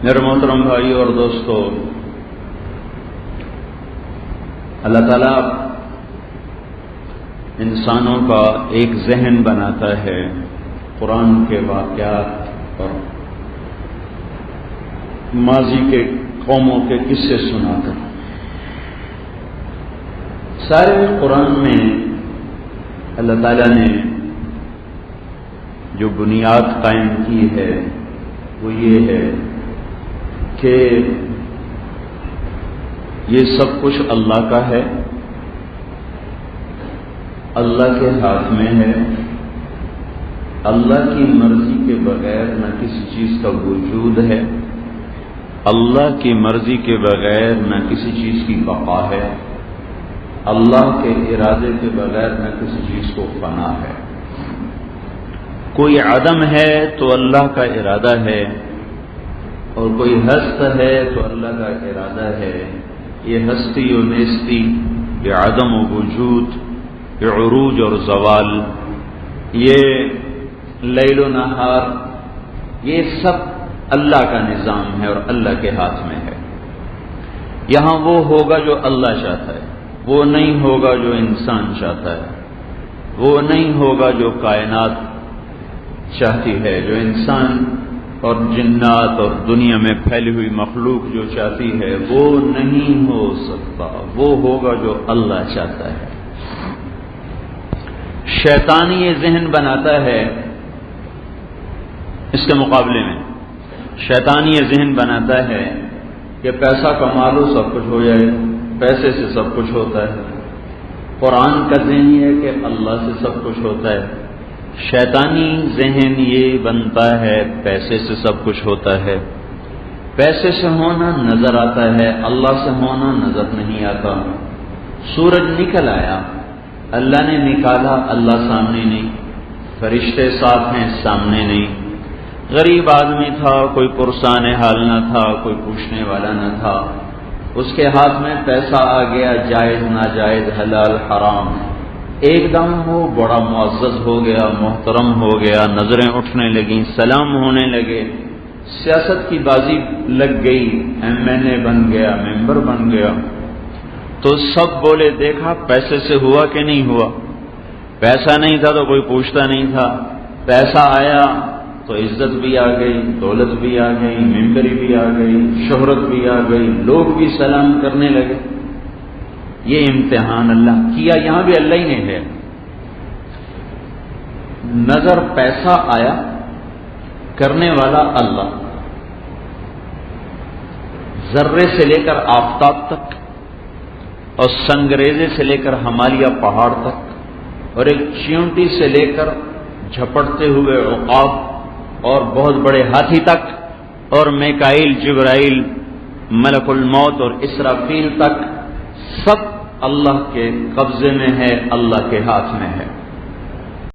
میرے محترم بھائی اور دوستو، اللہ تعالیٰ انسانوں کا ایک ذہن بناتا ہے قرآن کے واقعات اور ماضی کے قوموں کے قصے سنا کر۔ سارے قرآن میں اللہ تعالیٰ نے جو بنیاد قائم کی ہے وہ یہ ہے کہ یہ سب کچھ اللہ کا ہے، اللہ کے ہاتھ میں ہے، اللہ کی مرضی کے بغیر نہ کسی چیز کا وجود ہے، اللہ کی مرضی کے بغیر نہ کسی چیز کی بقا ہے، اللہ کے ارادے کے بغیر نہ کسی چیز کو فنا ہے۔ کوئی عدم ہے تو اللہ کا ارادہ ہے، اور کوئی ہست ہے تو اللہ کا ارادہ ہے۔ یہ ہستی و نیستی، یہ عدم و وجود، یہ عروج اور زوال، یہ لیل و نہار، یہ سب اللہ کا نظام ہے اور اللہ کے ہاتھ میں ہے۔ یہاں وہ ہوگا جو اللہ چاہتا ہے، وہ نہیں ہوگا جو انسان چاہتا ہے، وہ نہیں ہوگا جو کائنات چاہتی ہے، جو انسان اور جنات اور دنیا میں پھیلی ہوئی مخلوق جو چاہتی ہے وہ نہیں ہو سکتا، وہ ہوگا جو اللہ چاہتا ہے۔ شیطان یہ ذہن بناتا ہے، اس کے مقابلے میں شیطان یہ ذہن بناتا ہے کہ پیسہ کما لو سب کچھ ہو جائے، پیسے سے سب کچھ ہوتا ہے۔ قرآن کا ذہن یہ ہے کہ اللہ سے سب کچھ ہوتا ہے۔ شیطانی ذہن یہ بنتا ہے پیسے سے سب کچھ ہوتا ہے، پیسے سے ہونا نظر آتا ہے، اللہ سے ہونا نظر نہیں آتا۔ سورج نکل آیا، اللہ نے نکالا، اللہ سامنے نہیں، فرشتے ساتھ ہیں، سامنے نہیں۔ غریب آدمی تھا، کوئی پرسان حال نہ تھا، کوئی پوچھنے والا نہ تھا، اس کے ہاتھ میں پیسہ آ گیا، جائز ناجائز، حلال حرام، ایک دم وہ بڑا معزز ہو گیا، محترم ہو گیا، نظریں اٹھنے لگیں، سلام ہونے لگے، سیاست کی بازی لگ گئی، MLA بن گیا، ممبر بن گیا۔ تو سب بولے دیکھا پیسے سے ہوا کہ نہیں ہوا؟ پیسہ نہیں تھا تو کوئی پوچھتا نہیں تھا، پیسہ آیا تو عزت بھی آ گئی، دولت بھی آ گئی، ممبری بھی آ گئی، شہرت بھی آ گئی، لوگ بھی سلام کرنے لگے۔ یہ امتحان اللہ کیا، یہاں بھی اللہ ہی نے ہے۔ نظر پیسہ آیا، کرنے والا اللہ، ذرے سے لے کر آفتاب تک اور سنگریزے سے لے کر ہمالیہ پہاڑ تک اور ایک چیونٹی سے لے کر جھپٹتے ہوئے عقاب اور بہت بڑے ہاتھی تک اور میکائیل، جبرائیل، ملک الموت اور اسرافیل تک، سب اللہ کے قبضے میں ہے، اللہ کے ہاتھ میں ہے۔